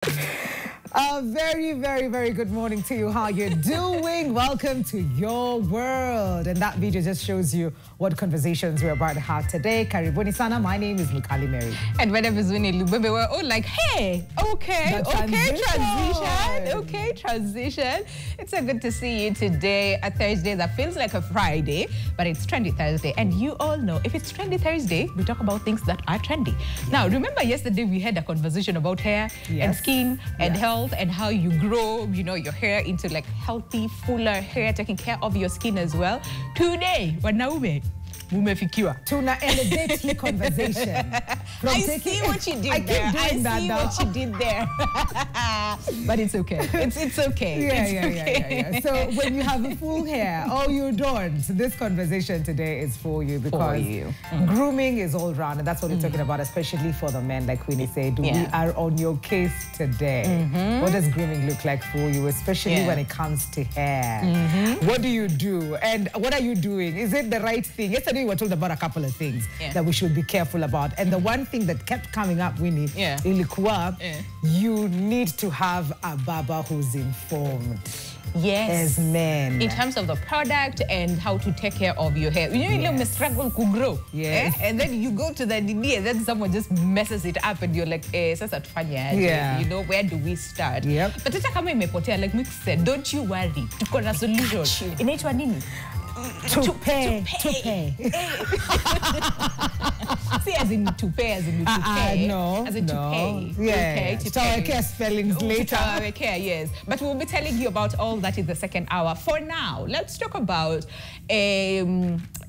A very, very, very good morning to you. How you doing? Welcome to your world. And that video just shows you what conversations we're about to have today. Karibuni sana. My name is Mukali Mary. And when I was winning Lubebe, we're all like, hey, okay, transition. It's so good to see you today, a Thursday that feels like a Friday, but it's Trendy Thursday. And you all know, if it's Trendy Thursday, we talk about things that are trendy. Now, remember yesterday we had a conversation about hair and skin and health and how you grow, you know, your hair into like healthy, fuller hair, taking care of your skin as well. Today, wanaume mumefikiwa. Tuna elevate the conversation. I see what you did there. I see what you did there. But it's okay. It's okay. Yeah. So when you have full hair, all you don't, this conversation today is for you because grooming is all round, and that's what we're talking about, especially for the men, like Winnie said. We are on your case today. What does grooming look like for you, especially when it comes to hair? What do you do? And what are you doing? Is it the right thing? Yesterday we were told about a couple of things that we should be careful about. And the one thing that kept coming up, Winnie, ilikuwa, you need to have a barber who's informed. Yes. As men. In terms of the product and how to take care of your hair. You know, you struggle to grow. Yes. And then you go to the DD and then someone just messes it up and you're like, sasa tufanya. You know, where do we start? But tata kama imepotea, like Mick said, don't you worry. Tuko na solution. Inaitwa nini? To pay. See, as in to pay, as in to pay. No. As in to pay. Yeah. To pay spellings later. Yes. But we'll be telling you about all that in the second hour. For now, let's talk about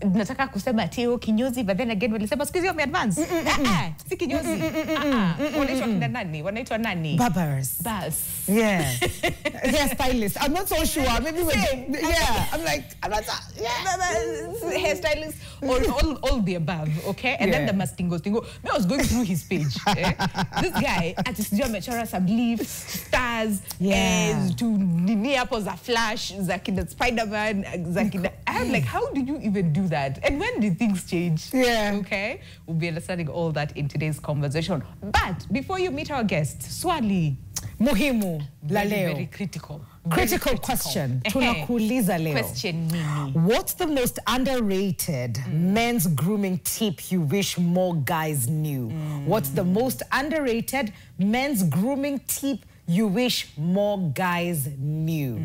nataka kusema tio kinyozi, but then again walisema siku hizi advance. Si kinyozi. Wanaitwa nani? Barbers. Yeah. Hairstylist. I'm not so sure. Maybe I'm like, I'm not hairstylist or all the above, okay? And then the mastingo. I was going through his page. This guy, artist amechora some leaves, stars, to near za Flash, zakina Spider-Man, zakina. I'm like, how did you even do that? And when did things change? Okay? We'll be understanding all that in today's conversation. But before you meet our guest, swali muhimu la leo. Very critical. Critical question. Tunakuuliza leo. Question nini? What's the most underrated men's grooming tip you wish more guys knew? What's the most underrated men's grooming tip you wish more guys knew?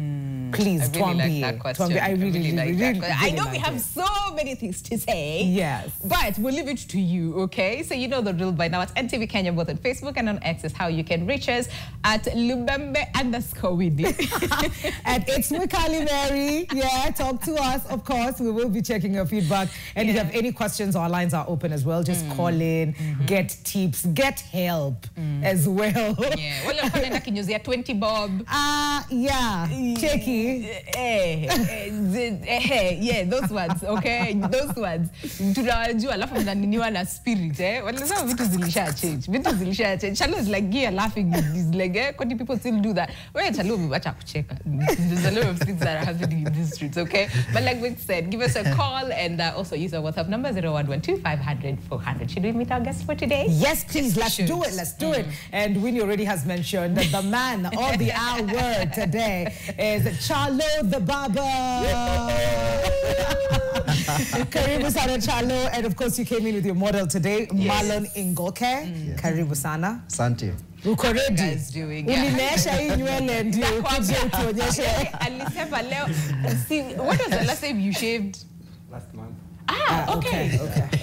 Please, I really like that question. I really like that question. I know we have so many things to say. Yes. But we'll leave it to you, okay? So you know the drill by now. It's NTV Kenya, both on Facebook and on X is how you can reach us at Lubembe_Winnie. And it's Mukali Mary. Yeah, talk to us. Of course, we will be checking your feedback. And if you have any questions, our lines are open as well. Just call in, get tips, get help as well. Yeah. Well, you're kinyozi at 20 bob. Checky. Those ones, okay? Those ones. Tunawajua alafu mnaniniwa na spirit, Wanasema vitu zilisha change. Charlo is like here laughing. He's like, what do people still do that? Well, Charlo, we watch check. There's a lot of things that are happening in these streets, okay? But like we said, give us a call and also use our WhatsApp number 0112-500-400. Should we meet our guest for today? Yes, please. Let's do it. And Winnie already has mentioned that the man of the hour today is Charlo The Barber. Karibu sana Charlo, and of course you came in with your model today, Marlon Ingoke. Karibu sana. Asante. Uko ready? Guys doing Ulimeesha hii nywele ndio ukuje utuonyeshe. Alisema leo. See, what was the last time you shaved? Last month. Okay.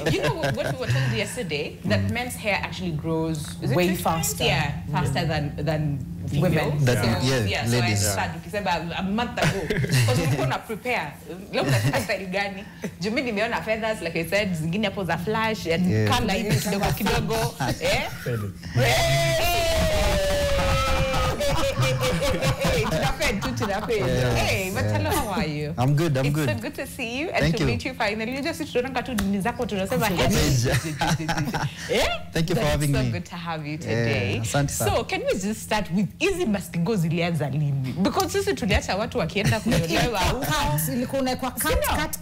You know what we were told yesterday? That men's hair actually grows way faster. Faster than women. So ladies. I started a month ago. Because we're going to prepare. Look at the style gani. Jumi nimeona feathers, like I said, zingine hapo za Flash, and color hivi kidogo. Hey, Charlo, how are you? I'm good. I'm good. It's so good to see you and to meet you finally. You just tunanga tu dini zako tunasema Thank you for having me. It's so good to have you today. Asante sana. So, can we just start with hizi mastingo zilianza lini? Because sisi tuliacha watu wakienda kunyolewa ilikuwa unaekwa cut. That's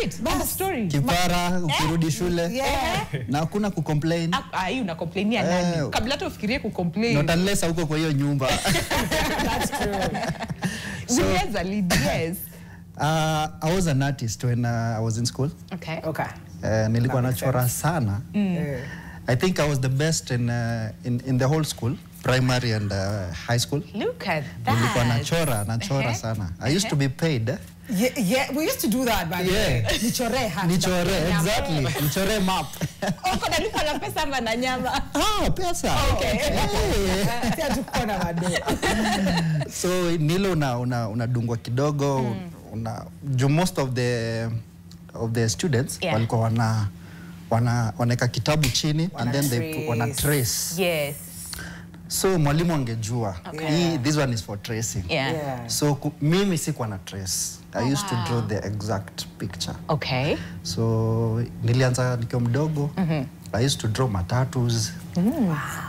it. That's the story. Kipara ukirudi shule. Na hakuna kucomplain. Hii unakomplainia nani? Kabla hata ufikirie kucomplain. Not unless uko kwa hiyo nyumba. That's true. Zilianza lini? Yes. I was an artist when I was in school. Okay. Nilikuwa nachora sana. I think I was the best in the whole school, primary and high school. Look at that. Nilikuwa nachora sana. I used to be paid. Yeah, we used to do that back then. Nichore, exactly. Nichore map. Uko nalipa na pesa ama na nyama? Pesa. Okay. So nilo unadungwa kidogo, most of the students walikuwa wanaweka kitabu chini and then they wana trace. Yes. So mwalimu angejua this one is for tracing. So mimi sikuwa na trace. I used to draw the exact picture. Okay. So nilianza nikiwa mdogo. I used to draw matatus.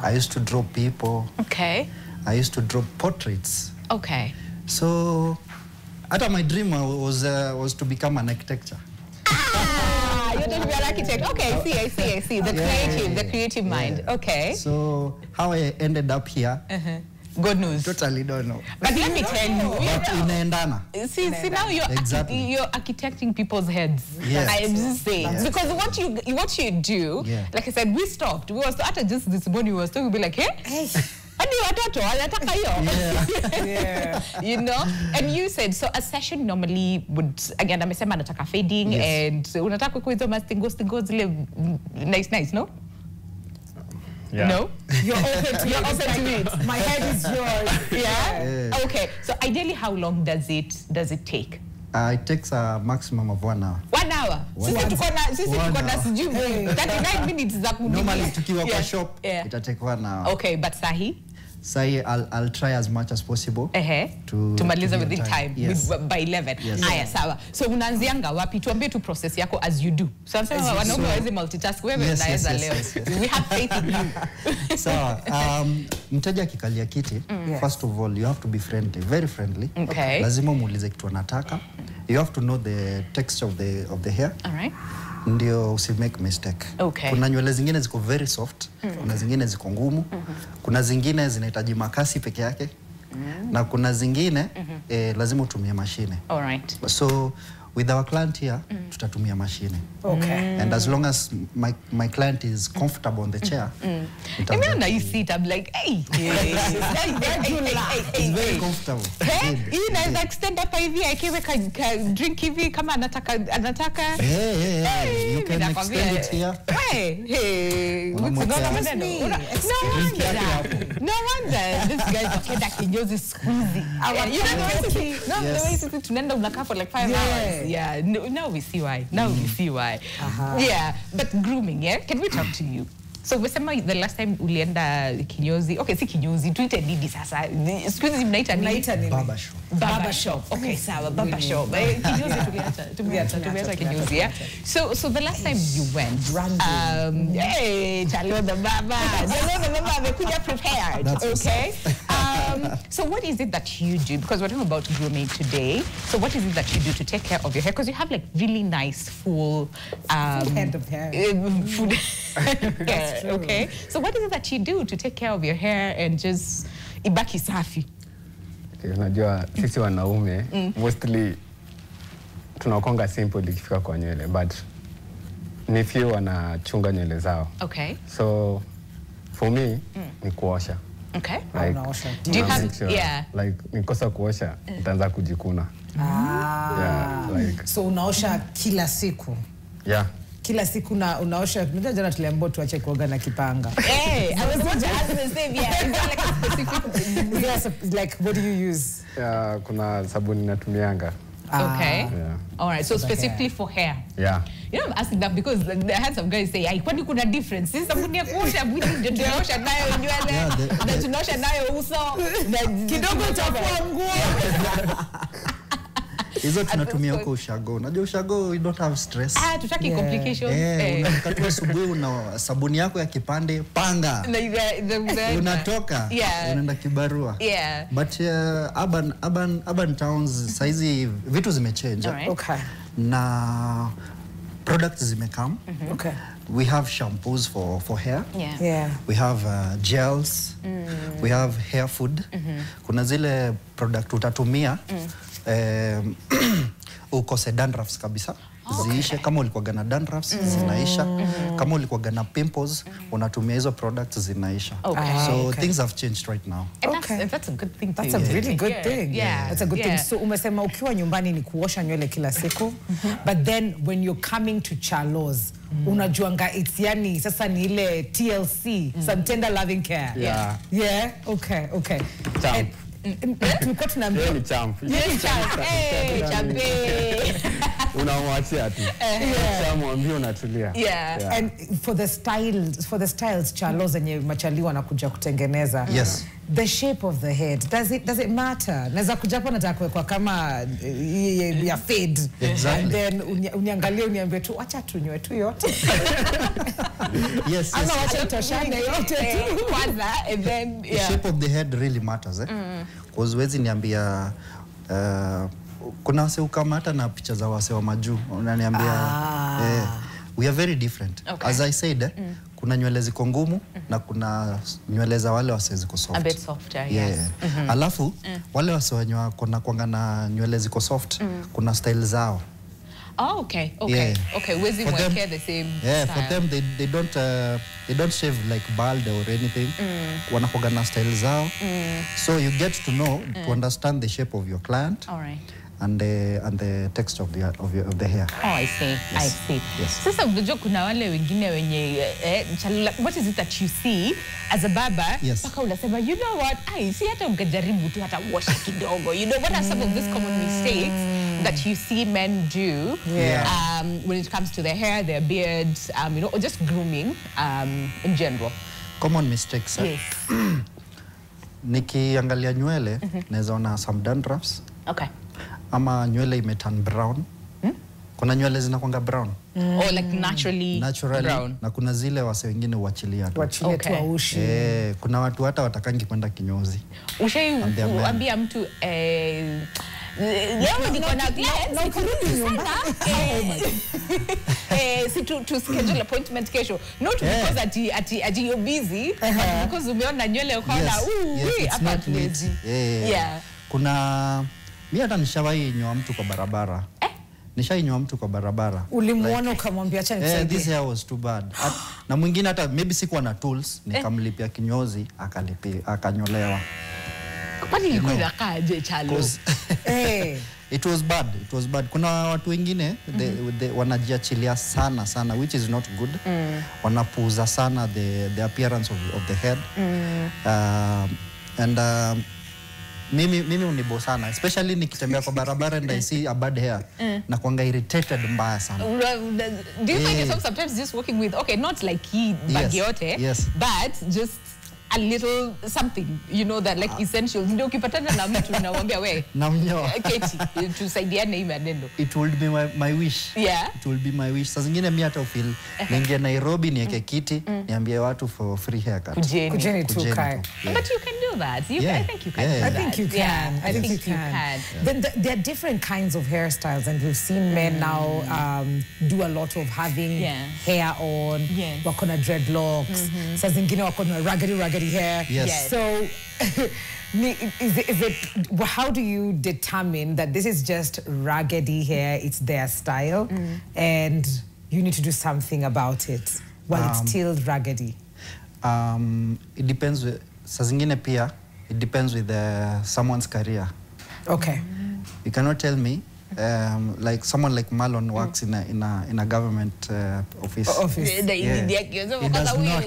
I used to draw people. Okay. I used to draw portraits. Okay. So my dream was to become an architecture. You're going to be an architect. Okay, I see. The creative mind. Okay. So how I ended up here, God knows. Totally don't know. But let me tell you. But inaendana. See now you're architecting people's heads. Yes. I'm just saying. Because what you do, like I said, we stopped. We were started just this morning. We were still be like, hey. You know, and you said so a session normally would again amesema nataka fading and unataka kuizo mastingo zile nice no? No? You're open to it. My head is yours. Yeah? Okay. So ideally how long does it take? It takes a maximum of 1 hour. 1 hour. Sisi tuko na sijui 39 minutes za kudu. Normally tukiwa kwa shop ita take 1 hour. Okay, but sahi I'll try as much as possible to maliza within time. Yes. By 11. Aya, sawa. So unaanzianga wapi? Tuambie tu process yako as you do. So wanasema wanaume hawezi multitask. Wewe unaweza leo. We have faith in you. So mteja akikalia kiti, first of all you have to be friendly, very friendly. Okay. Lazima muulize kitu anataka. You have to know the texture of the hair. All right. Ndio usi make mistake. Okay. Kuna nywele zingine ziko very soft, kuna zingine ziko ngumu, kuna zingine zinahitaji makasi peke yake, na kuna zingine lazima utumie mashine. All right. So with our client here, tutatumia mashine. Okay. And as long as my client is comfortable on the chair, When I sit, I'm like, hey. It's very comfortable. You know, like stand up hivi, I drink hivi kama anataka. You can extend it here. Hey. No wonder. This guy's okay that kinyozi squeezy. You know the way sisi tunaenda unakaa for like 5 hours. Yeah. Now we see why. Yeah. But grooming, Can we talk to you? So umesema the last time ulienda kinyozi. Okay, si kinyozi, tuite nini sasa? Squeezy mnaita nini? Barber shop. Okay, sawa, barber shop. Kinyozi tuliacha kinyozi, yeah. So the last time you went, hey, Charlo the Barber. Charlo the Barber amekuja prepared. Okay. So what is it that you do? Because we're talking about grooming today. So what is it that you do to take care of your hair? Because you have like really nice full head of hair. Full hair. Okay. So what is it that you do to take care of your hair and just ibaki safi? Unajua sisi wanaume mostly tunakonga simple ikifika kwa nywele, but ni few wanachunga nywele zao. Okay. So for me ni kuosha. Okay. Like, do you have like nikosa kuosha nitaanza kujikuna. Like so unaosha kila siku? Kila siku unaosha. Ndio jana tuliambiwa tuache kuoga na kipanga. I was going to ask the same. Is there like a specific like what do you use? Kuna sabuni natumianga. Okay. Yeah. All right. So specifically for hair. Yeah. You know, I'm asking that because I had some guys say, "Ai, kwani kuna difference? Sisi sabuni ya kuosha mwili ndio tunaosha nayo nywele, na tunaosha nayo uso, na kidogo chafua nguo." Hizo tunatumia huko ushago. Unajua ushago we don't have stress. Tutaki complications. Unakata asubuhi una sabuni yako ya kipande panga. Unatoka. Unaenda kibarua. But urban towns saizi vitu zimechange. Okay. Na products zimekam. Okay. We have shampoos for hair. We have gels. We have hair food. Kuna zile product utatumia ukose dandruffs kabisa. Ziishe. Kama ulikuwa na dandruffs zinaisha. Kama ulikuwa na pimples unatumia hizo products zinaisha. So things have changed right now. And that's a good thing. That's a really good thing. That's a good thing. So umesema ukiwa nyumbani ni kuosha nywele kila siku. But then when you're coming to Charlo's, unajuanga it's yani sasa ni ile TLC, some tender loving care. Yeah. Okay. Tulikuwa tunaambia ni champ. Unamwachia tu. Unamwambia unatulia. And for the styles Charlo's zenye machali wanakuja kutengeneza. The shape of the head, does it matter? Naweza kuja hapo nataka kuwekwa kama ya fade. And then uniangalie uniambie tu acha tunywe tu yote. Ama acha toshane yote tu. Kwanza and then the shape of the head really matters because wezi niambia kuna wase ukamata na picha za wase wa majuu unaniambia we are very different. As I said kuna nywele ziko ngumu na kuna nywele za wale wase ziko soft. A bit softer, Alafu wale wase wenye wako na nywele ziko soft kuna style zao. Okay. Wezi mwekea the same style. For them they don't shave like bald or anything. Wanakuwa na style zao. So you get to know to understand the shape of your client. And the texture of the hair. I see. Sasa unajua kuna wale wengine wenye what is it that you see as a barber? Paka unasema you know what? Si hata mkajaribu tu hata wash kidogo. You know what are some of these common mistakes that you see men do when it comes to their hair, their beards, or just grooming in general? Common mistakes. Nikiangalia nywele naweza ona some dandruffs. Ama nywele imeturn brown. Kuna nywele zinakuanga brown. Like naturally brown. Na kuna zile wase wengine uachilia tu. Tu aushi. Kuna watu hata watakangi kwenda kinyozi. Ushaambia mtu leo niko na client ukarudi nyumbani. Si to schedule appointment kesho. Not because ati you're busy, but because umeona nywele ukaona hapa tuwezi. Kuna mimi hata nishawahi nyoa mtu kwa barabara. Nishainyoa mtu kwa barabara. Ulimuona ukamwambia acha nisaidie. This hair was too bad. Na mwingine hata maybe sikuwa na tools nikamlipia kinyozi akanyolewa. Kwani ilikuwa inakaaje Charlo? It was bad. Kuna watu wengine wanajiachilia sana which is not good. Wanapuuza sana the appearance of the head. Mimi unibo sana, especially nikitembea kwa barabara and I see a bad hair na kuanga irritated mbaya sana. Do you find yourself sometimes just working with not like bag yote, but just a little something, that like essential. Ndio ukipatana na mtu unamwambia we namnyoa Keti tusaidiane hii maneno. It will be my wish. It will be my wish. Sasa zingine mimi hata feel ninge Nairobi niweke kiti niambie watu for free haircut. Kujeni tu kai. But you can do that. I think you can do that. I think you can. I think you can. Then there are different kinds of hairstyles and we've seen men now do a lot of having hair on. Wako na dreadlocks. Sasa zingine wako na raggedy hair. So how do you determine that this is just raggedy hair, it's their style, and you need to do something about it while it's still raggedy? It depends with, saa zingine pia, it depends with someone's career. Okay. You cannot tell me like someone like Marlon works in a government office. Office. It does not.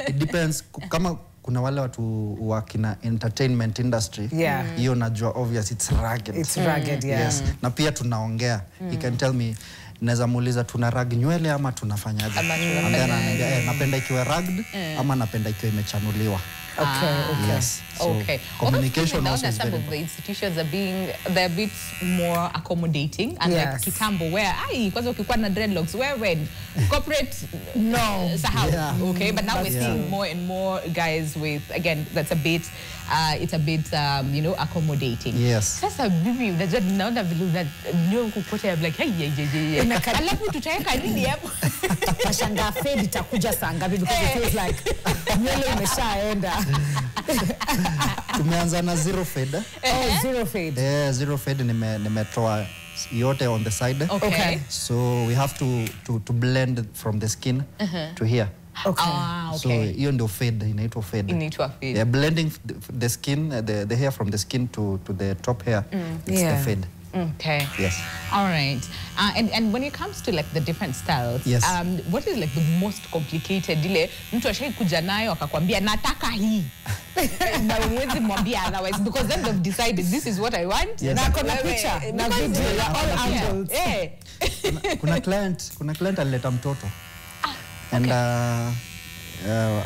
It depends. Kama kuna wale watu wakina entertainment industry. Hiyo najua obvious it's rugged. It's rugged, Yes. Na pia tunaongea. You can tell me, naweza muuliza tuna rag nywele ama tunafanyaje? Napenda ikiwa rugged ama napenda ikiwa imechanuliwa. Okay. Yes. So Okay. communication also is some very of the institutions they're a bit more accommodating, and like kitambo where kwanza ukikuwa na dreadlocks where corporate sahau. Okay, but now we're seeing more and more guys with, again, that's a bit it's a bit you know, accommodating. Yes. Sasa bibi unajua naona vile ndio kupotea like hey alafu tutaweka nini hapo? Mashanga fade itakuja saa ngapi, because it feels like nywele imeshaenda. Tumeanza na zero fade. Zero fade. Zero fade nimetoa yote on the side. Okay. So we have to blend from the skin to here. Okay. So hiyo ndio fade, inaitwa fade. Inaitwa fade. Yeah, blending the skin, the hair from the skin to the top hair. It's the fade. Okay. Yes. All right. And when it comes to like the different styles, what is like the most complicated? Ile mtu ashaikuja nayo akakwambia nataka hii. Na huwezi mwambia otherwise, because then they've decided this is what I want. Na kuna picha, na video, all angles. Kuna client alileta mtoto. And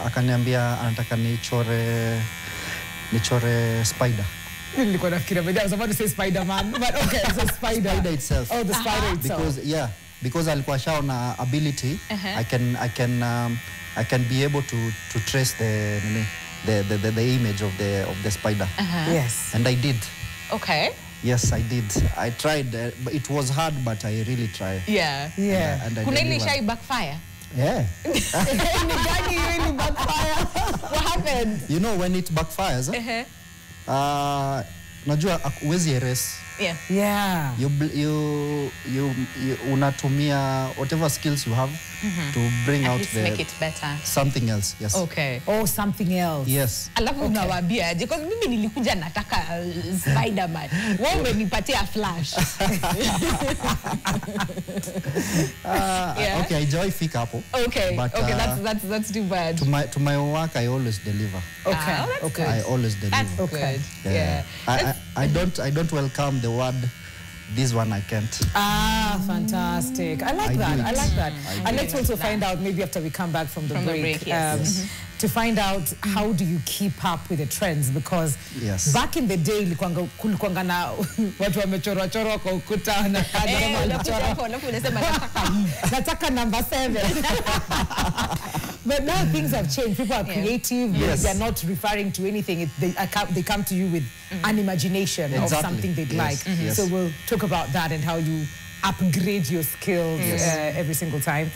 akaniambia anataka nichore spider. Nilikuwa nafikiria I was about to say Spider-Man, but okay, so spider itself. Oh, the spider itself. Because alikuwa shaona ability, I can be able to trace the image of the spider. Yes. And I did. Okay. Yes, I did. I tried, but it was hard, but I really tried. Yeah. And I Kuna ile delivered. shai backfire? Yeah. Backfire. What happened? You know, when it backfires, najua huwezi erase. Yeah. You unatumia whatever skills you have to bring out make it better. Something else. Yes. Okay. Oh, something else. Yes. Alafu unawaambia aje, because mimi nilikuja nataka Spider-Man. Wewe umenipatia Flash. Okay, I enjoy fika hapo. Okay. But, okay, that's too bad. To my work, I always deliver. Okay. That's good. I always deliver. That's good. Yeah. I don't welcome the word this one I can't. Fantastic. I like that. I like that. And let's also find out, maybe after we come back from the break, to find out how do you keep up with the trends, because back in the day kulikuanga na watu wamechorwa chorwa kwa ukuta na nataka number 7. But now things have changed. People are creative. They're not referring to anything. They come to you with an imagination of something they'd like. So we'll talk about that and how you upgrade your skills every single time.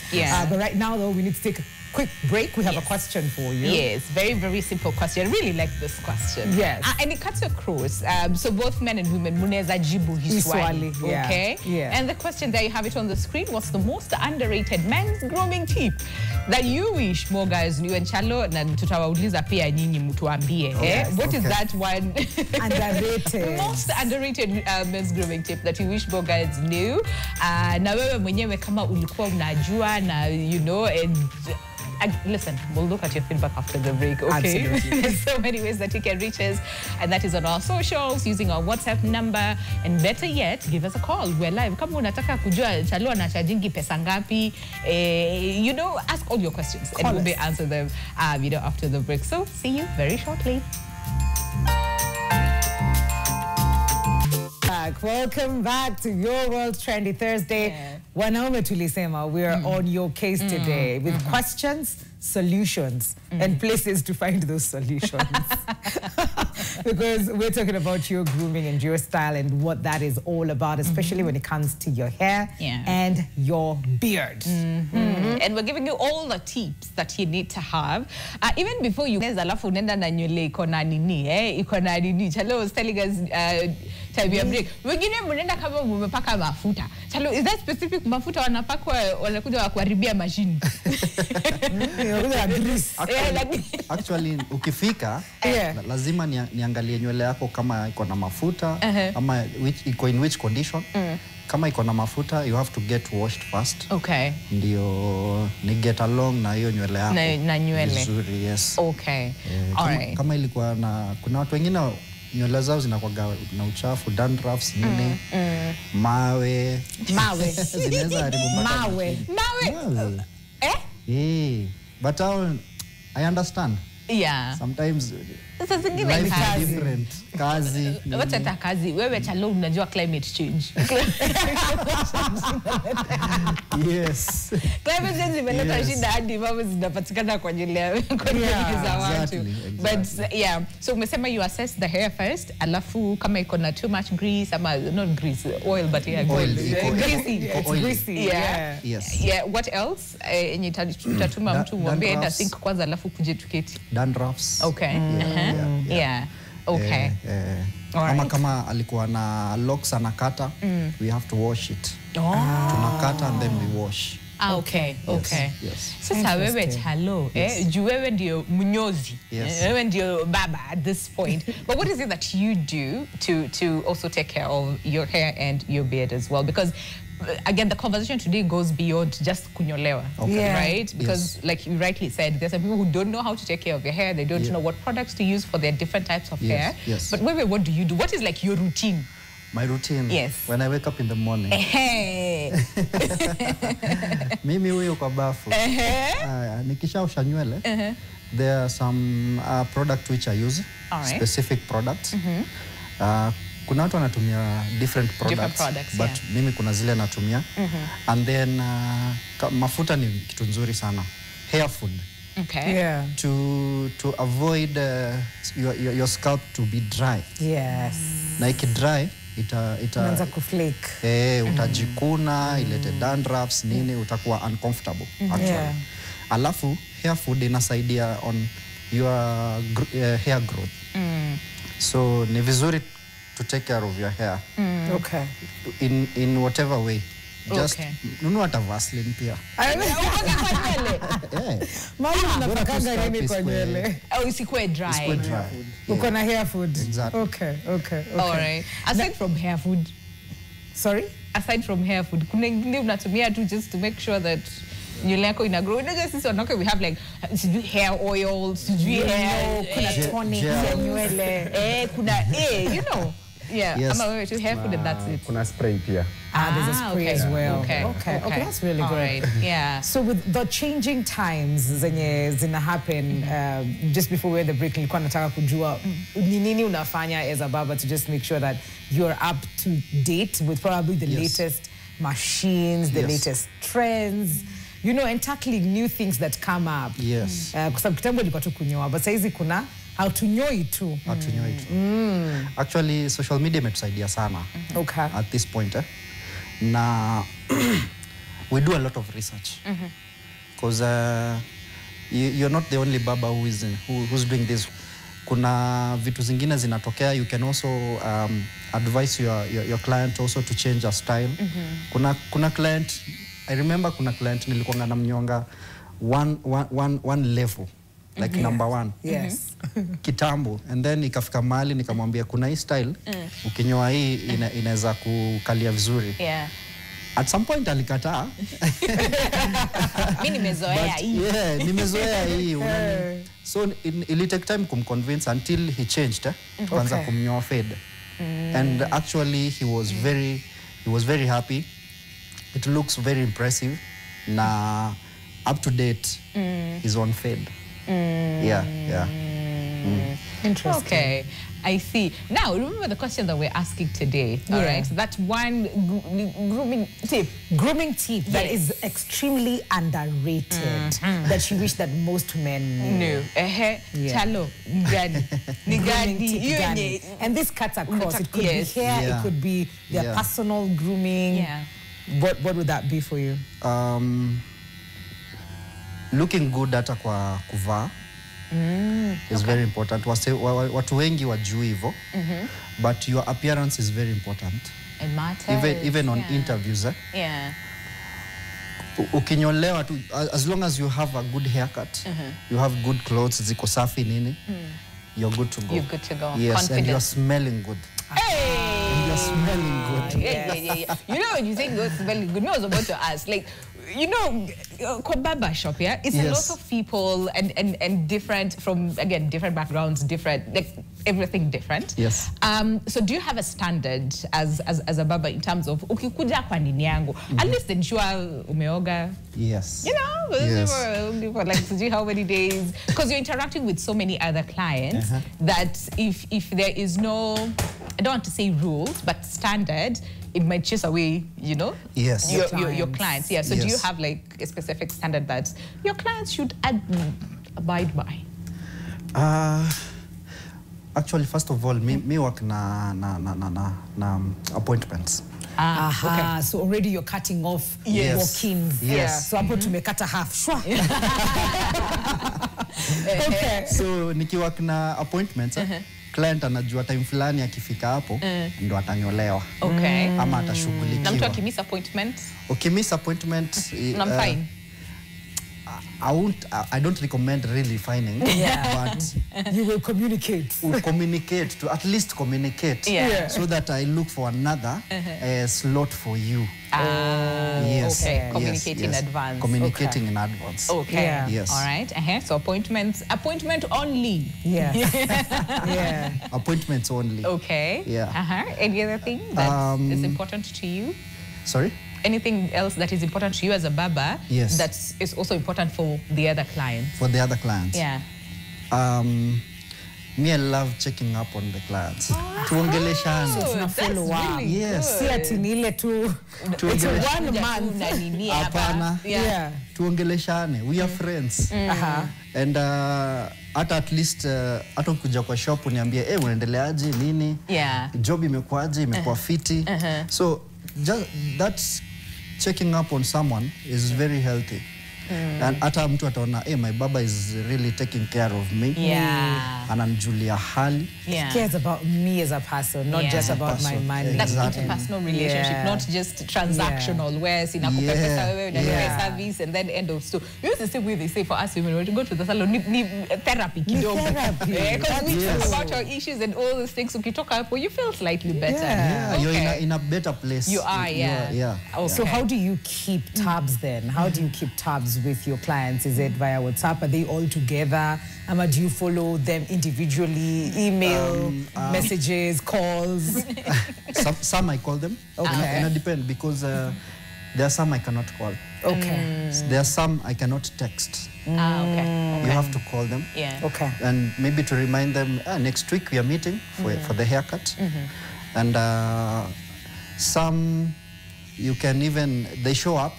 But right now, though, we need to take a quick break. We have a question for you. Yes, very, very simple question. I really like this question. Yes. And it cuts across. So both men and women, muneza jibu hiswali. Okay? And the question there, you have it on the screen. What's the most underrated men's grooming tip that you wish more guys knew? And Charlo, na tutawauliza pia nyinyi mtuambie. What is that one underrated? Most underrated men's grooming tip that you wish more guys knew? Na wewe mwenyewe kama ulikuwa unajua na you know, and listen, we'll look at your feedback after the break, okay? Absolutely. There's so many ways that you can reach us, and that is on our socials, using our WhatsApp number, and better yet, give us a call. We're live. Kama unataka kujua Charlo anachargingi pesa ngapi, you know, ask all your questions, and we'll be answer them, you know, after the break. So, see you very shortly. Welcome back to Your World Trendy Thursday. Wanaume tulisema, we are on your case today with questions, solutions, and places to find those solutions. Because we're talking about your grooming and your style and what that is all about, especially when it comes to your hair and your beard. And we're giving you all the tips that you need to have. Even before you alafu nenda na nywele iko na nini, iko na nini. Charlo was telling us time ya break. Wengine mnaenda kama mmepaka mafuta. Charlo, is that specific mafuta wanapakwa wanakuja kuharibia machine? Actually ukifika lazima niangalie nywele yako kama iko na mafuta ama iko in which condition. Kama iko na mafuta, you have to get washed first. Okay. Ndio ni get along na hiyo nywele yako. Na nywele. Vizuri, yes. Okay. Alright. Kama ilikuwa na kuna watu wengine nywele zao zinakuwa na uchafu, dandruffs nini. Mawe. Zinaweza haribu mawe. But I understand. Yeah. Sometimes sasa zingine life is different. Kazi. Wacha ta kazi. Wewe Charlo unajua climate change. Yes. Climate change imeleta shida hadi mambo zinapatikana kwa ajili ya za watu. But yeah, so umesema you assess the hair first, alafu kama iko na too much grease ama not grease, oil but yeah, greasy. Yeah. Yes. Yeah, what else? Yenye tatuma mtu mwambie enda sink kwanza alafu kuje tuketi. Dandruffs. Okay. Yeah. Okay. Kama alikuwa na locks anakata, we have to wash it. Tunakata and then we wash. Okay. Yes. Sasa wewe Charlo, juu wewe ndio mnyozi. Wewe ndio baba at this point. But what is it that you do to also take care of your hair and your beard as well? Because again, the conversation today goes beyond just kunyolewa, right? Because like you rightly said, there's some people who don't know how to take care of their hair. They don't know what products to use for their different types of hair. Yes. But wait, what do you do? What is like your routine? My routine? Yes. When I wake up in the morning. Mimi huyo kwa bafu. Nikishaosha nywele, there are some products which I use, specific products. Kuna watu wanatumia different products but mimi kuna zile natumia. And then mafuta ni kitu nzuri sana. Hair food. Okay. Yeah. To avoid your scalp to be dry. Yes. Na ikidry itaanza kuflake. Utajikuna, ilete dandruffs nini, utakuwa uncomfortable actually. Alafu hair food inasaidia on your hair growth. So ni vizuri to take care of your hair. Okay. In whatever way. Just nunua hata Vaseline pia. Mama unapakanga nini kwa nywele? Isikuwe dry. Isikuwe dry. Uko na hair food. Exactly. Okay. All right. Aside from hair food. Sorry? Aside from hair food, kuna ingine unatumia tu just to make sure that nywele yako ina grow. Not just this one, okay, we have like hair oil, hair, kuna tonic ya nywele. Kuna you know. Yeah, yes. Ama wewe tu hair food and that's it. Kuna spray pia. There's a spray as well. Okay, that's really good. Right. Yeah. So with the changing times zenye zina happen, just before we had the break, nilikuwa nataka kujua ni nini unafanya as a barber to just make sure that you're up to date with probably the latest machines, the latest trends, you know, and tackling new things that come up. Yes. Kwa sababu kitambo ilikuwa tu kunyoa, but saizi kuna hatunyoi tu. Actually, social media imetusaidia sana. Okay. At this point, na we do a lot of research. Because you're not the only barber who's doing this. Kuna vitu zingine zinatokea. You can also advise your client also to change a style. Kuna client, I remember kuna client nilikuwa na mnyonga one level. Like number one. Yes. Kitambo. And then ikafika mahali nikamwambia kuna hii style, ukinyoa hii inaweza kukalia vizuri. Yeah. At some point alikataa. Mimi nimezoea hii. Yeah, nimezoea hii. So it take time kumconvince until he changed. Kwanza kumnyoa fade. And actually he was very happy. It looks very impressive. Na up to date he's on fade. Yeah. Interesting. Okay, I see. Now, remember the question that we're asking today, all right? So that one grooming tip. Grooming tip that is extremely underrated, that you wish that most men knew. Charlo, Nigani. And this cuts across. It could be hair, it could be their personal grooming. Yeah. What would that be for you? Looking good hata kwa kuvaa. is very important. Watu wengi wajui hivyo. But your appearance is very important. It matters. Even on interviews. Yeah. Ukinyolewa tu, as long as you have a good haircut, you have good clothes, ziko safi nini, you're good to go. You're good to go. Yes, confident. and you're smelling good. Hey! And you're smelling good. Yeah. You know, when you say you're smelling good, I was about to ask, like, you know, barber shop, yeah? It's a lot of people and different from, again, different backgrounds, different, like, everything different. Yes. So do you have a standard as a barber in terms of, ukikuja kwa nini yangu, at least ensure umeoga? Yes. You know, for like, see how many days, because you're interacting with so many other clients that if there is no, I don't want to say rules, but standard, it might chase away, you know, your clients. Yeah. So do you have like a specific standard that your clients should abide by? Actually, first of all, me work na appointments. Okay. So already you're cutting off walk-ins. Yes. So hapo tumekata half. Okay. So nikiwork na appointments, client anajua time fulani akifika hapo ndo atanyolewa. Okay. Ama atashughulikiwa. Na mtu akimiss appointment? Ukimiss appointment, fine. I don't recommend really fining, but you will communicate. We'll communicate, to at least communicate, so that I look for another slot for you. Yes. Okay. Communicating in advance. Communicating in advance. Okay. Yeah. Yes. All right. So appointment only. Yeah. Appointments only. Okay. Yeah. Any other thing that is important to you? Sorry? Anything else that is important to you as a barber? Yes. That is also important for the other clients? For the other clients? Yeah. Me, I love checking up on the clients. Tuongeleshane. So follow up. Yes. Si ati ni ile tu. It's 1 month. Hapana. Yeah. Tuongeleshane. We are friends. And at least hata kuja kwa shop uniambie unaendeleaje nini? Yeah. Job imekuaje, imekuwa fiti. So just that's checking up on someone is very healthy. And hata mtu ataona my baba is really taking care of me. Ananijulia hali. He cares about me as a person, not just about my money. That's interpersonal relationship, not just transactional, where sinakupa pesa wewe unanipa service and then end of story. You know the same way they say for us women, when we go to the salon, need therapy kidogo. Because we talk about our issues and all those things. Ukitoka hapo, you feel slightly better. Yeah, you're in a better place. You are, Okay. So how do you keep tabs then? How do you keep tabs with your clients? Is it via WhatsApp? Are they all together? Or do you follow them individually? Email, messages, calls? Some I call them. Okay. And it depends because there are some I cannot call. Okay. There are some I cannot text. Okay. You have to call them. Yeah. Okay. And maybe to remind them, next week we are meeting for the haircut. And some you can even, they show up.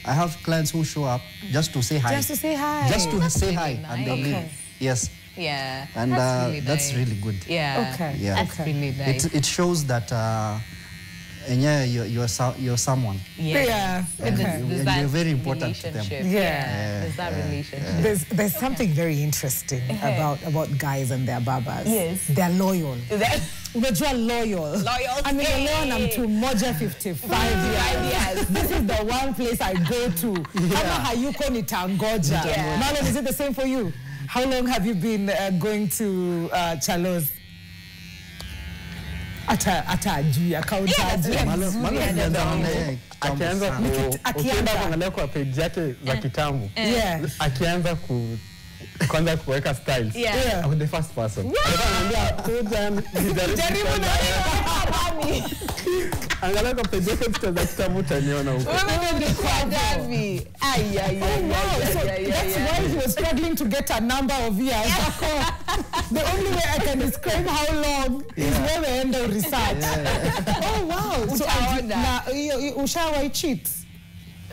I have clients who show up just to say hi. Just to say hi. Just to say hi, nice. and they leave. Yes. Yeah. And that's really good. Yeah. Okay. Yeah. That's really nice. It shows that you're someone. Yeah. And There's you're that very important to them. Yeah. There's that relationship. There's something very interesting about guys and their barbers. Yes. They're loyal. Unajua loyal. Amelelewa na mtu mmoja 55 years. This is the one place I go to. Kama hayuko nitangoja. Marlon, is it the same for you? How long have you been going to Charlo's? Ata juu akaunti akianza kuangalia kwa page yake za kitamu. Akianza kwanza kuweka styles. I'm the first person. Jaribu na wewe. Angalia kwa page yake za kitamu utaniona huko. Wewe ndio kwa Davi. That's why he was struggling to get a number of years. The only way I can describe how long is when we end our research. Oh wow. So ushawahi cheat?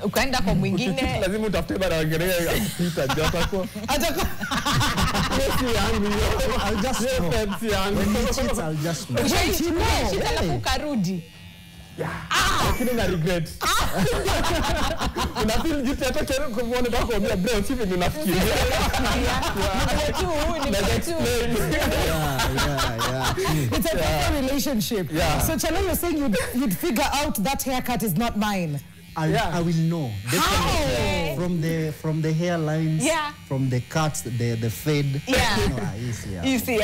Ukaenda kwa mwingine. Lazima utafute bara wangerea kupita jotako. Yes yangu yo. I'll just know. Yes yangu. When he cheats, I'll just know. Ushawahi ukarudi. Lakini na regret. Unafeel guilty hata kile kumwona bako ambia bro sivi ninafikiria. It's a proper relationship. Yeah. So Charlo, you're saying you'd figure out that haircut is not mine. I will know. Definitely. From the hairlines, from the cuts, the fade. Easy.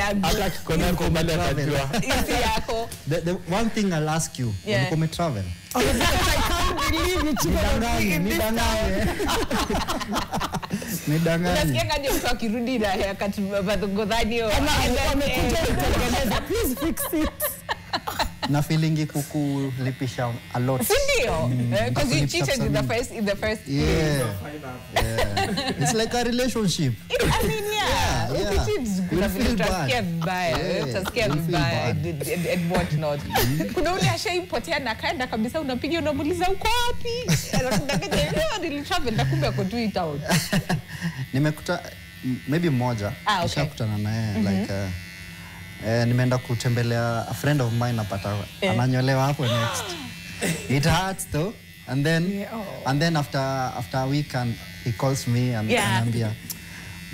The one thing I'll ask you, when you travel. I can't believe you Please fix it. Na feeling kukulipisha a lot. Because you cheated in the first It's like a relationship. I mean, and what not. Kuna ule ashaipotea na kaenda kabisa unapiga unamuuliza uko wapi? Nilitravel na kumbe ako 2 town. Nimekuta maybe mmoja nishakutana naye like nimeenda kutembelea a friend of mine napata ananyolewa hapo next. It hurts though. And then after a week and he calls me and anambia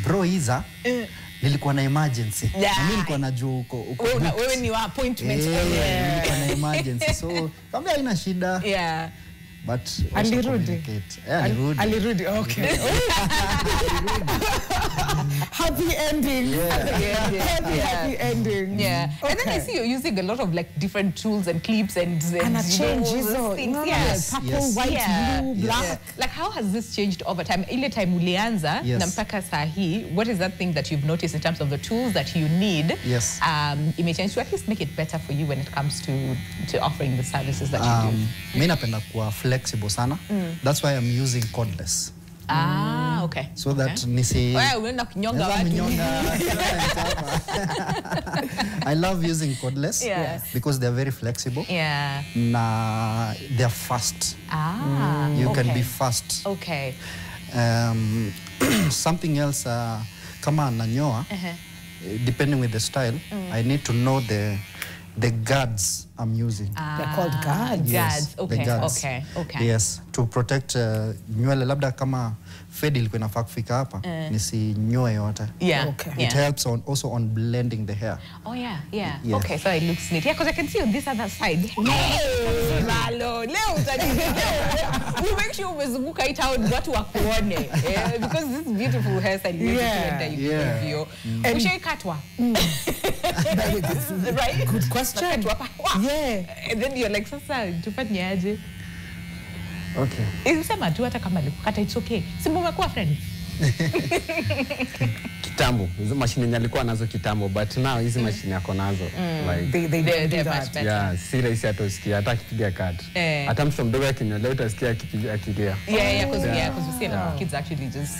bro Iza nilikuwa na emergency. Na mimi nilikuwa najua uko wewe ni wa appointment. Nilikuwa na emergency. So kama haina shida. But alirudi. Okay. Happy ending. Happy ending. Okay. And then I see you're using a lot of like different tools and clips and changes things. Purple, white, blue, black. Like how has this changed over time? Ile time ulianza na mpaka saa hii, what is that thing that you've noticed in terms of the tools that you need? It may change to at least make it better for you when it comes to offering the services that you do. Mimi napenda kuwa flexible sana. That's why I'm using cordless. Okay. So that nisi unaenda kunyonga watu. I love using cordless because they're very flexible. Na they're fast. You can be fast. Okay. Something else kama nanyoa depending with the style I need to know the guards I'm using. They're called guards. Yes, Okay. The guards. Okay. Yes, to protect nywele labda kama fade ilikuwa inafaa kufika hapa nisinyoe yote. It helps also on blending the hair. Okay, so it looks neat. Because I can see on this other side. Malo, leo you make sure umezunguka it out watu wakuone. Because this beautiful hairstyle you ushaikatwa. Right? Good question. And then you're like, sasa tufanye aje? Okay. Isema tu hata kama alikukata it's okay. Simba umekuwa friend. Kitambo, hizo mashine nilikuwa nazo kitambo, but now hizi mashine yako nazo like they do that. Si rahisi hata usikia hata akipiga cut. Hata mtoto mdogo akinyolewa utasikia akipiga akilia. Because you see kids actually just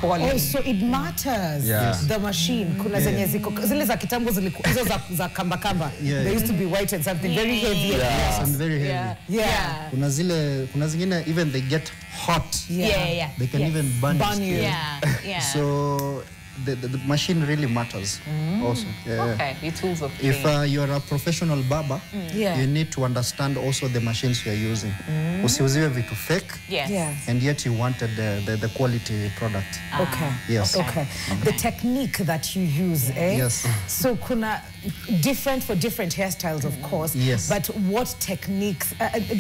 balling. So it matters. The machine kuna zenye ziko zile za kitambo zilikuwa hizo za kamba. They used to be white and something very heavy. And very heavy. Kuna zingine even they get hot. They can even burn you. So the machine really matters also. Okay, the tools of if you're a professional barber, you need to understand also the machines you're using. Usiuziwe vitu fake. And yet you wanted the quality product. Okay. The technique that you use, So kuna different for different hairstyles, of course. But what techniques,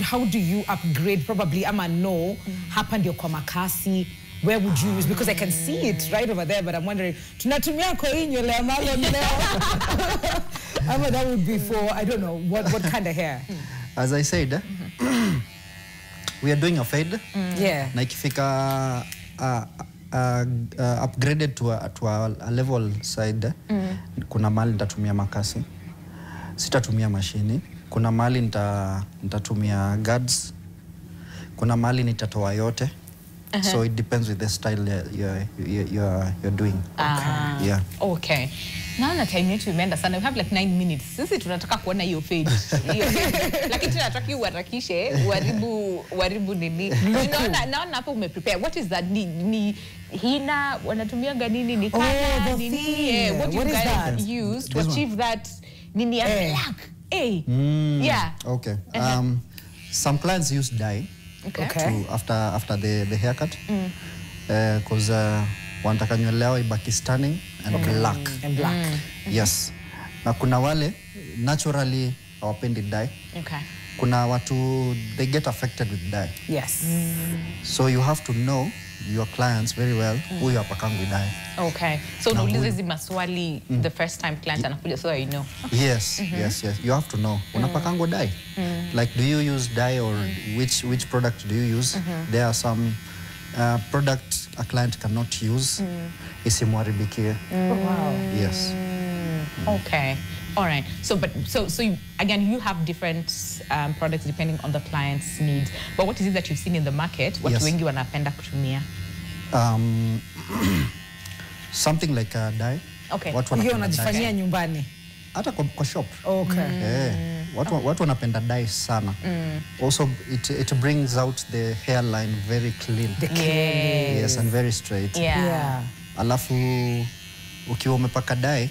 how do you upgrade? Probably hapa ndio kwa makasi. Where would you use? Because I can see it right over there, but I'm wondering, tunatumia kwa hii nywele ya malo leo. That would be for, I don't know, what kind of hair? As I said, we are doing a fade. Na ikifika upgraded to a level side, kuna mahali nitatumia makasi. Sitatumia mashini. Kuna mahali nitatumia guards. Kuna mahali nitatoa yote. So it depends with the style you're doing. Okay. Naona time yetu imeenda sana. We have like 9 minutes. Sisi tunataka kuona hiyo fade. Lakini tunataka uharakishe, uharibu nini. Naona hapo umeprepare. What is that? Ni hina wanatumia ganini ni kana nini? What do you guys use to achieve that nini ya black? Okay. Some clients use dye after the haircut because wanataka nywele yao ibaki stunning and black. Yes. Na kuna wale naturally hawapendi dye. Kuna watu they get affected with dye. Yes. So you have to know your clients very well who you apakangu dye. Okay. So unauliza hizi maswali the first time client anakuja so you know. Yes, yes. You have to know. Unapakangu dye. Like do you use dye or which product do you use? There are some products a client cannot use. Isimwaribikie. Wow. Yes. Okay. All right. So you, again, you have different products depending on the client's needs. But what is it that you've seen in the market? What wengi wanapenda kutumia? Something like a dye. Okay. Hiyo unajifanyia nyumbani. Hata kwa shop. Okay. Watu wanapenda dye sana. Also it brings out the hairline very clean. Yes, and very straight. Yeah. Alafu ukiwa umepaka dye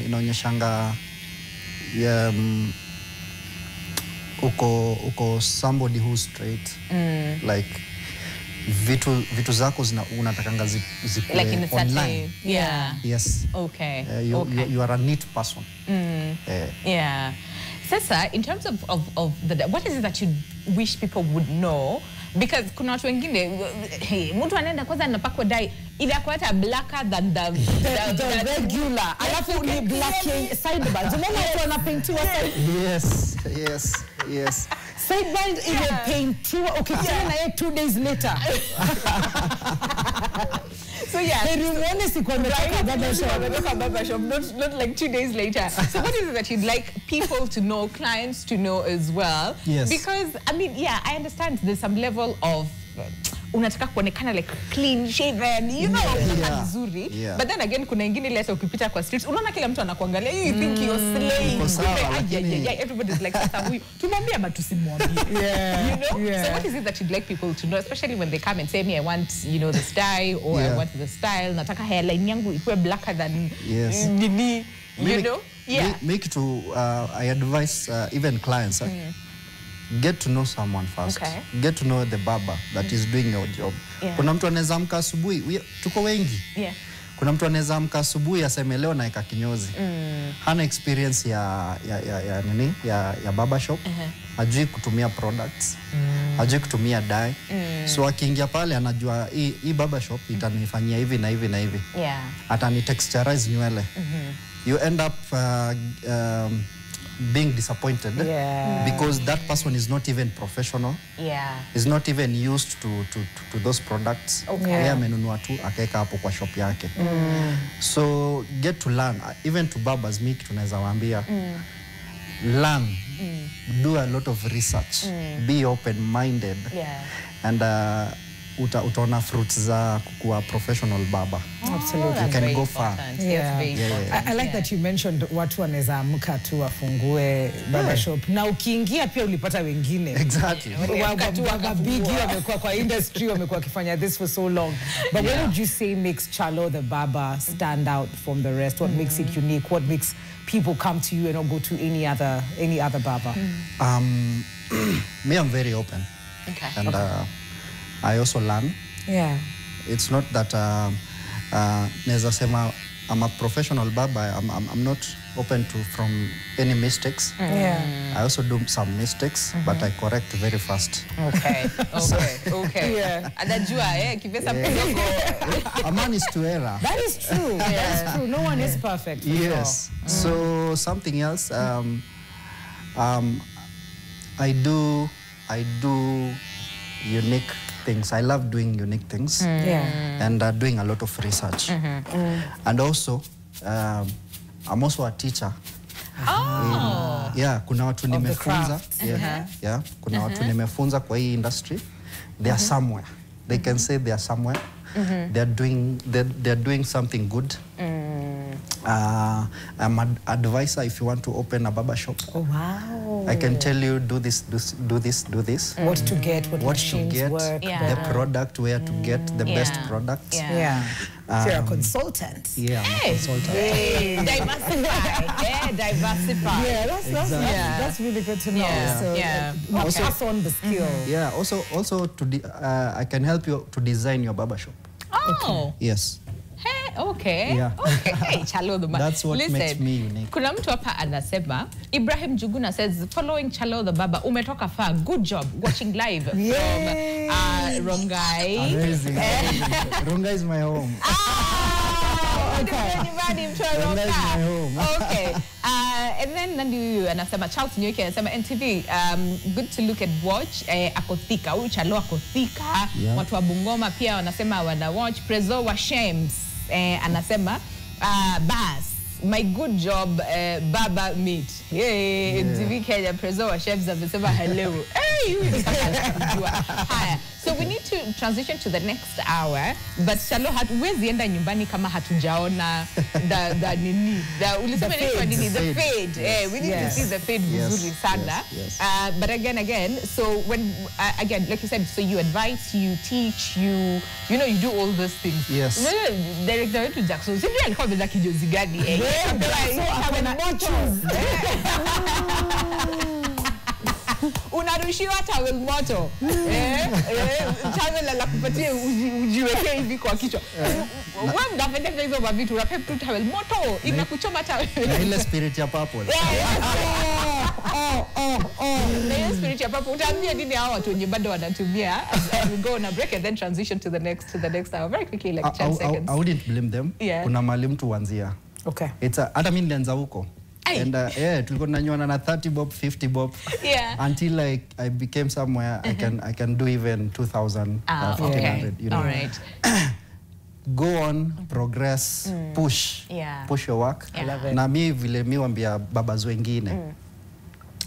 inaonyeshanga uko somebody who's straight. Like vitu zako unatakanga zikuwe like in the online. Yes. Okay. You are a neat person. Yeah. Sasa, in terms of what is it that you wish people would know? Because kuna watu wengine mtu anaenda kwanza anapakwa dye ile hata blacker than the regular. Alafu ni blacking sideburns. Unaona watu wanapaintiwa Yes. Sideburns imepaintiwa ukikutana na yeye 2 days later. So yeah, barber shop, not like 2 days later. So what is it that you'd like people to know, clients to know as well? Yes. Because I mean, yeah, I understand there's some level of unataka kuonekana like clean shaven, you know, vizuri. But then again, kuna ingine ile ukipita kwa streets, unaona kila mtu anakuangalia, you think you're slaying. Everybody's like, sasa huyu tumwambie ama tusimwambie. You know? So what is it that you'd like people to know, especially when they come and say me, I want, you know, the style or I want the style, nataka hairline yangu ikuwe blacker than nini, you know? Make it to I advise even clients get to know someone first. Get to know the barber that is doing your job. Kuna mtu anaweza amka asubuhi, tuko wengi. Kuna mtu anaweza amka asubuhi aseme leo naeka kinyozi. Hana experience ya barber shop. Hajui kutumia products. Hajui kutumia dye. So akiingia pale anajua hii barber shop itanifanyia hivi na hivi na hivi. Atani texturize nywele. You end up being disappointed because that person is not even professional. Is not even used to those products. Yeye amenunua tu akaeka hapo kwa shop yake. So get to learn, even to barbers, me tunaweza waambia learn, do a lot of research, be open-minded, and utaona fruits za kuwa professional barber. Absolutely. You can go far. I like that you mentioned watu wanaweza amka tu wafungue barber shop. Na ukiingia pia ulipata wengine. Exactly. Wabigi wamekuwa kwa industry, wamekuwa kifanya this for so long. But what would you say makes Charlo the Barber stand out from the rest? What makes it unique? What makes people come to you and not go to any other barber? Me, I'm very open. And I also learn. It's not that neza sema I'm a professional barber. I'm not open to from any mistakes. I also do some mistakes, but I correct very fast. Okay. Anajua kipesa mdogo. A man is to error. That is true. That is true. No one is perfect. Yes. So something else. I do unique things. I love doing unique things. And doing a lot of research. And also, I'm also a teacher. Kuna watu nimefunza. Kuna watu nimefunza kwa hii industry. They are somewhere. They can say they are somewhere. They're doing something good. I'm an advisor if you want to open a barber shop. Oh, wow. I can tell you, do this, do this, do this. What to get, what machines to get, work. the product, where to get the best product. Yeah. So you're a consultant. Yeah, I'm a consultant. Diversify. Diversify. Yeah, that's really good to know. So pass on the skill. Yeah, also I can help you to design your barber shop. Oh. Yes. Hey, okay. Yeah. Okay. Hey, Charlo the Barber. That's what makes me unique. Kuna mtu hapa anasema, Ibrahim Juguna says, following Charlo the Barber, umetoka far. Good job watching live from Rongai. Amazing. Rongai is my home. Okay. Rongai is my home. Okay. And then Nandi anasema, Charles Nyoke anasema, NTV, good to look at watch. Akothika, huyu Charlo akothika. Watu wa Bungoma pia wanasema wana watch. Prezo wa Shames anasema, Bas, my good job, Baba meet. Hey, NTV Kenya, Prezo wa Shames amesema hello. Hey, so we need to transition to the next hour, but Charlo hatuwezi enda nyumbani kama hatujaona the nini. Ulisema nini? The fade. We need to see the fade vizuri sana. But again, so when again, like you said, so you advise, you teach, you do all those things. Yes. Director wetu Jackson, sisi alikuwa ameza kijozi gani? Unarushiwa towel moto. Towel la kupatia ujiweke hivi kwa kichwa. Wewe mnapenda hizo mavitu, unapenda tu towel moto inakuchoma towel. Ile spirit ya purple. The spirit ya purple. Utaambia nini hao watu wenye bado wanatumia? We go on a break and then transition to the next hour. Very quickly, like 10 seconds. I wouldn't blame them. Kuna mahali mtu huanzia. Okay. Hata mimi nilianza huko. And tulikuwa tunanywana na 30 bob, 50 bob. Until like I became somewhere I can do even 2,000, 1,500, you know. All right. Go on, progress, push your work. Na mi vile mi wambia babas wengine.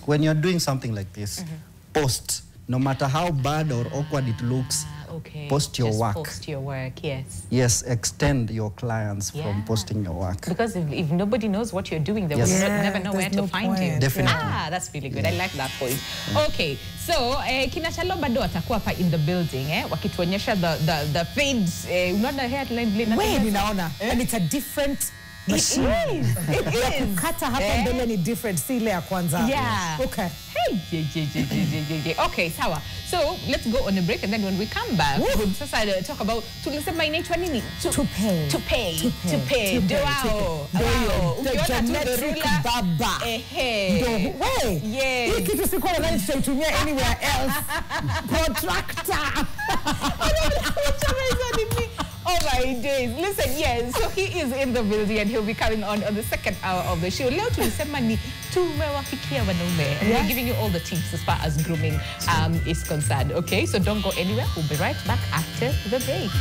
When you're doing something like this, post. No matter how bad or awkward it looks, post your work. Post your work, yes. Yes, extend your clients from posting your work. Because if nobody knows what you're doing, they will never know where to find you. Definitely. That's really good. I like that point. Okay, so kina Charlo bado watakuwa hapa in the building, wakituonyesha the fades. Unaona hairline blade? Wait, ninaona. And it's a different machine. It is. Kata hapa mbele ni different, si ile ya kwanza. Yeah. Okay. Hey, okay, sawa. So let's go on a break, and then when we come back, we'll talk about tulisema inaitwa nini? To pay. Doao. The genetic barber. Hii kitu sikuwa nadhani tutaitumia anywhere else. Protractor. Oh my days. Listen, yes, so he is in the building and he'll be coming on the second hour of the show. Leo tulisema ni tumewafikia wanaume. And we're giving you all the tips as far as grooming is concerned. Okay, so don't go anywhere. We'll be right back after the break.